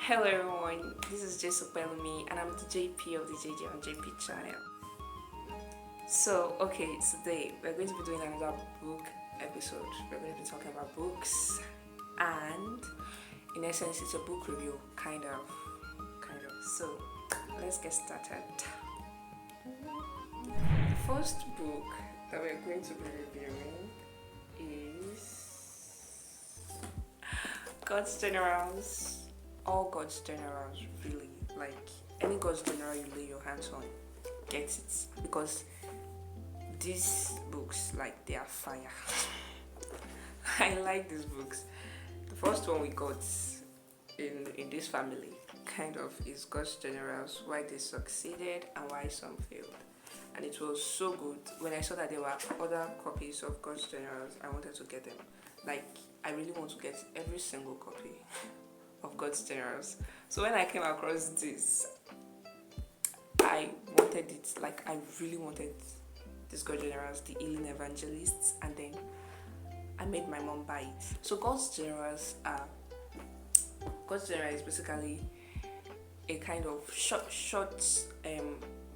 Hello everyone, this is Jessel Bellamy and I'm the JP of the JJ on JP channel. Okay, today we're going to be doing another book episode. We're going to be talking about books and in essence it's a book review, kind of. So, let's get started. The first book that we're going to be reviewing is God's Generals. All God's Generals, really. Like any God's General you lay your hands on, get it. Because these books, like, they are fire. I like these books. The first one we got in this family kind of is God's Generals, why they succeeded and why some failed. And it was so good. When I saw that there were other copies of God's Generals, I wanted to get them. Like, I really want to get every single copy of God's Generals. So when I came across this, I wanted it. Like, I really wanted this God's Generals, the Healing Evangelists, and then I made my mom buy it. So God's Generals is basically a kind of short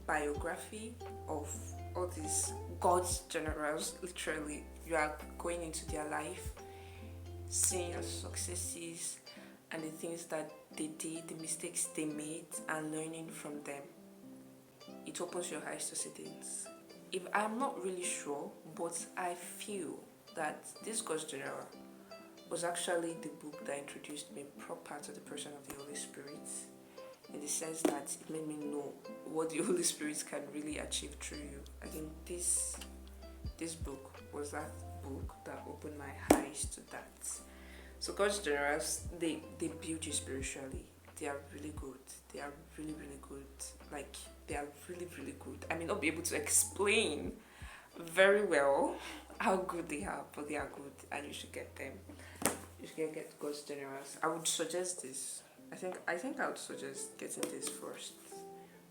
biography of all these God's Generals. Literally, you are going into their life, seeing their successes and the things that they did, the mistakes they made, and learning from them. It opens your eyes to see things. If I'm not really sure, but I feel that this God's General was actually the book that introduced me proper to the person of the Holy Spirit, in the sense that it made me know what the Holy Spirit can really achieve through you. I think this book was that book that opened my eyes to that. So God's Generals, they build you spiritually. They are really good. They are really good. Like, they are really good. I may not be able to explain very well how good they are, but they are good and you should get them. You should get God's Generals. I would suggest this. I think I would suggest getting this first.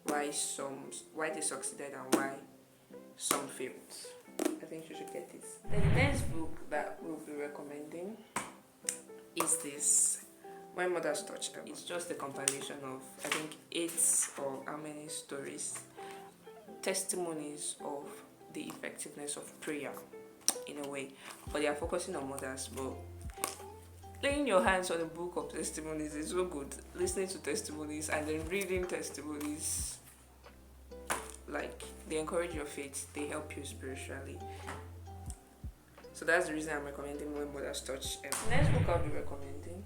Why they succeeded and why some failed. I think you should get this. The next book that we'll be recommending is this, When Mothers Touch Them. It's just a compilation of, I think, 8 or how many stories, testimonies of the effectiveness of prayer, in a way. But they are focusing on mothers. But laying your hands on a book of testimonies is so good. Listening to testimonies and then reading testimonies, like, they encourage your faith, they help you spiritually. So that's the reason I'm recommending When Mothers Touch Them. Next book I'll be recommending,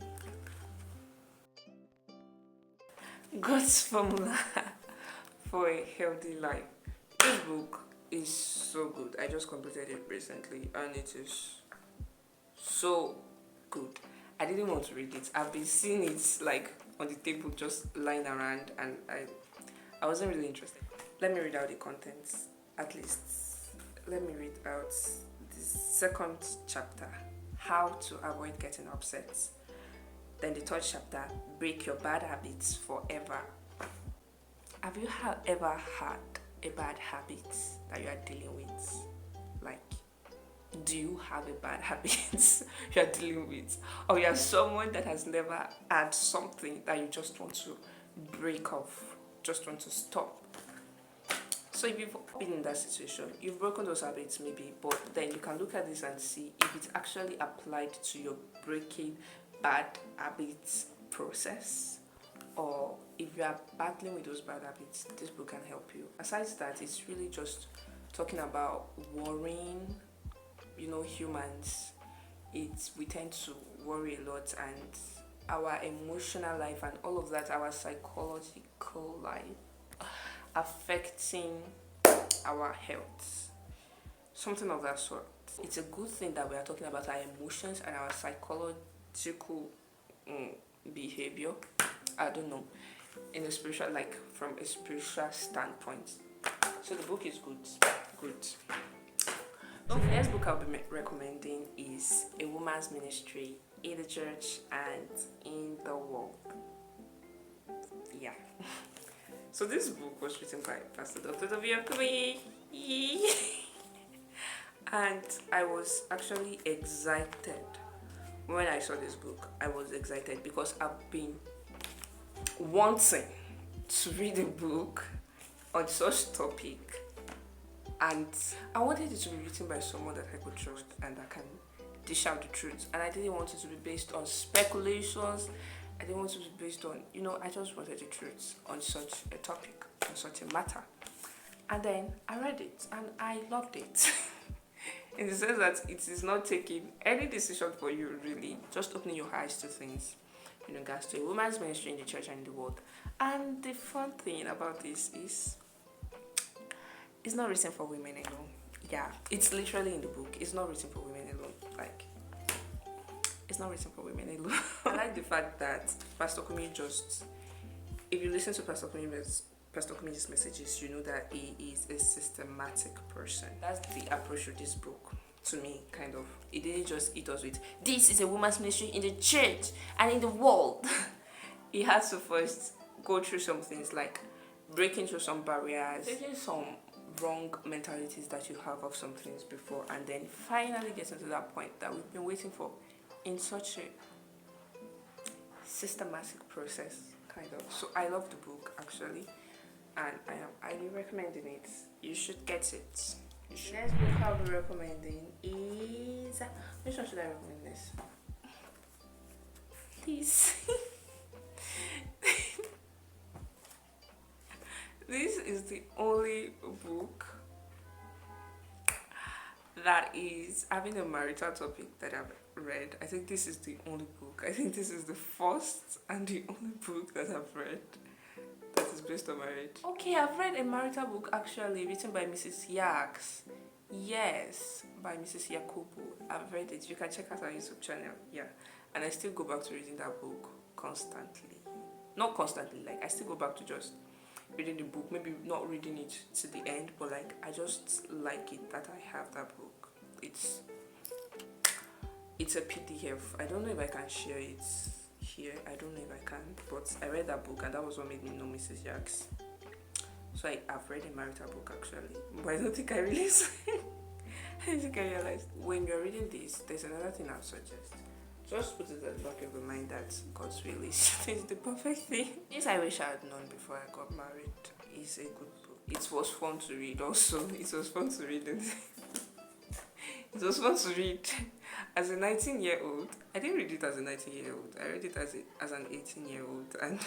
God's Formula for a Healthy Life. This book is so good. I just completed it recently and it is so good. I didn't want to read it. I've been seeing it like on the table just lying around and I wasn't really interested. Let me read out the contents, at least. Let me read out the second chapter, How to Avoid Getting Upset. Then the third chapter, Break Your Bad Habits Forever. Have you ever had a bad habit that you are dealing with? Like, do you have a bad habit you are dealing with? Or you are someone that has never had something that you just want to break off, just want to stop? So if you've been in that situation, you've broken those habits maybe, but then you can look at this and see if it's actually applied to your breaking bad habits process, or if you are battling with those bad habits, this book can help you. Aside that, it's really just talking about worrying. You know, humans, we tend to worry a lot, and our emotional life and all of that, our psychological life, affecting our health, something of that sort. It's a good thing that we are talking about our emotions and our psychological behavior. I don't know, in a spiritual, like from a spiritual standpoint. So the book is good. The next book I'll be recommending is A Woman's Ministry in the Church and in the World. Yeah. So this book was written by Pastor Dr. Tobiakumi. And I was actually excited when I saw this book. I was excited because I've been wanting to read a book on such topic, and I wanted it to be written by someone that I could trust and that can dish out the truth. And I didn't want it to be based on speculations. I didn't want it to be based on, I just wanted the truth on such a topic, on such a matter. And then I read it and I loved it. In the sense that it is not taking any decision for you, really, just opening your eyes to things in regards to a woman's ministry in the church and in the world. And the fun thing about this is it's not written for women alone. Yeah, it's literally in the book. It's not written for women alone. Like, it's not written for women alone. I like the fact that Pastor Kumi if you listen to Pastor Kumi's messages, you know that he is a systematic person. That's the approach of this book to me, kind of. It didn't just hit us with, this is a woman's ministry in the church and in the world. He has to first go through some things like breaking through some barriers, taking some wrong mentalities that you have of some things before, and then finally getting to that point that we've been waiting for in such a systematic process, kind of. So I love the book, actually, and I am highly recommending it. You should get it. The next book I'll be recommending is, which one should I recommend this? This. This is the only book that is having a marital topic that I've read. I think this is the only book. I think this is the first and the only book that I've read that is based on marriage. Okay, I've read a marital book actually written by Mrs. Yaks. Yes, by Mrs. Yakubu. I've read it. You can check out our YouTube channel. Yeah. And I still go back to reading that book constantly. Not constantly, like I still go back to just reading the book, maybe not reading it to the end, but like I just like it that I have that book. It's a PDF. I don't know if I can share it here. I don't know if I can, but I read that book and that was what made me know Mrs. Yaks. So I've read a marital book actually, but I don't think I really I think I realized when you're reading this, there's another thing I'd suggest. Just put it at the back of your mind that God's will is the perfect thing. This I wish I had known before I got married. It's a good book. It was fun to read also. It was fun to read. It was fun to read. As a 19-year-old, I didn't read it as a 19-year-old. I read it as an 18-year-old. And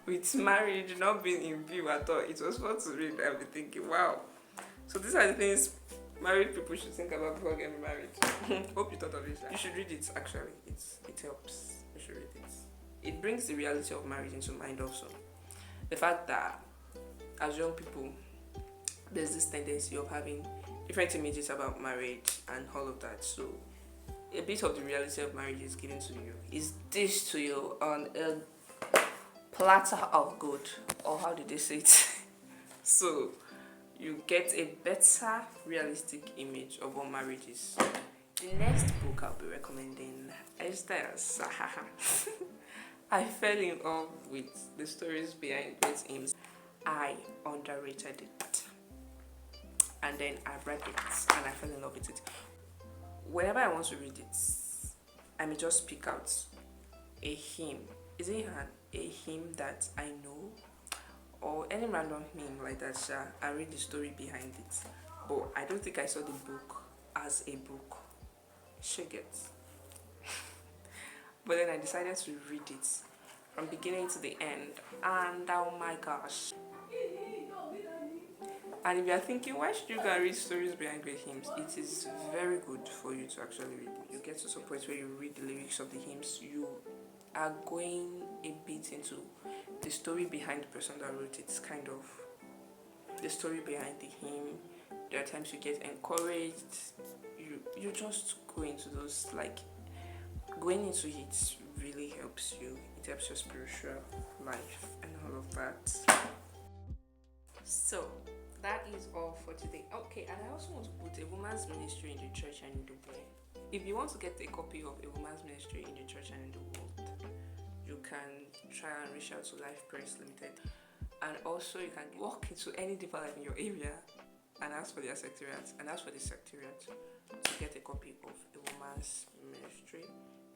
with marriage not being in view at all, it was fun to read. I've been thinking, wow. So these are the things married people should think about before getting married. Hope you thought of it. You should read it actually. It helps. You should read it. It brings the reality of marriage into mind also. The fact that as young people, there's this tendency of having different images about marriage and all of that. So a bit of the reality of marriage is given to you. Is dished to you on a platter of gold, or how did they say it? So you get a better realistic image of what marriage is. The next book I'll be recommending is this. I fell in love with the stories behind these hymns. I underrated it. And then I read it and I fell in love with it. Whenever I want to read it, I may just pick out a hymn. Is it a hymn that I know? Or any random hymn like that, I read the story behind it. But I don't think I saw the book as a book. She gets. But then I decided to read it from beginning to the end. And oh my gosh. And if you're thinking, why should you go and read stories behind the hymns? It is very good for you to actually read it. You get to some point where you read the lyrics of the hymns. You are going a bit into the story behind the person that wrote it. It's kind of the story behind the hymn. There are times you get encouraged. You just go into those, like, going into it really helps you. It helps your spiritual life and all of that. So that is all for today. Okay, and I also want to put a woman's ministry in the church and in the world. If you want to get a copy of a woman's ministry in the church and in the world, you can try and reach out to Life Press Limited, and also you can walk into any deeper life in your area and ask for their secretariat to get a copy of a woman's ministry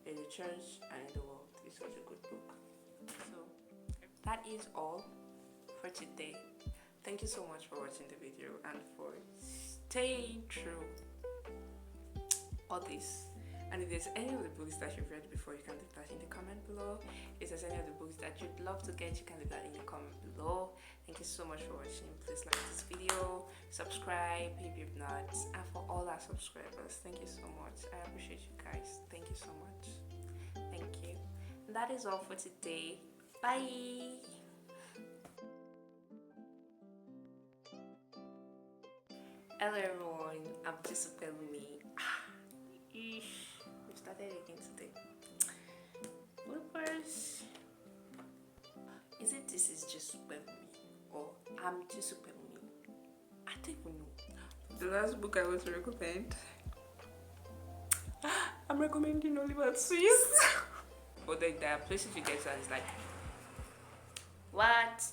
in the church and in the world. It's such a good book. that is all for today. Thank you so much for watching the video and for staying through all this. And if there's any of the books that you've read before, you can leave that in the comment below. If there's any of the books that you'd love to get, you can leave that in the comment below. Thank you so much for watching. Please like this video, subscribe if you've not, and for all our subscribers, thank you so much. I appreciate you guys. Thank you so much. Thank you. And that is all for today. Bye. Hello everyone, I'm just Pelumi. We started again today. Bloopers. Is it this is just Pelumi or I'm just Pelumi? I don't even know. The last book I want to recommend, I'm recommending Oliver Twist. But there are places you get to and it's like, what?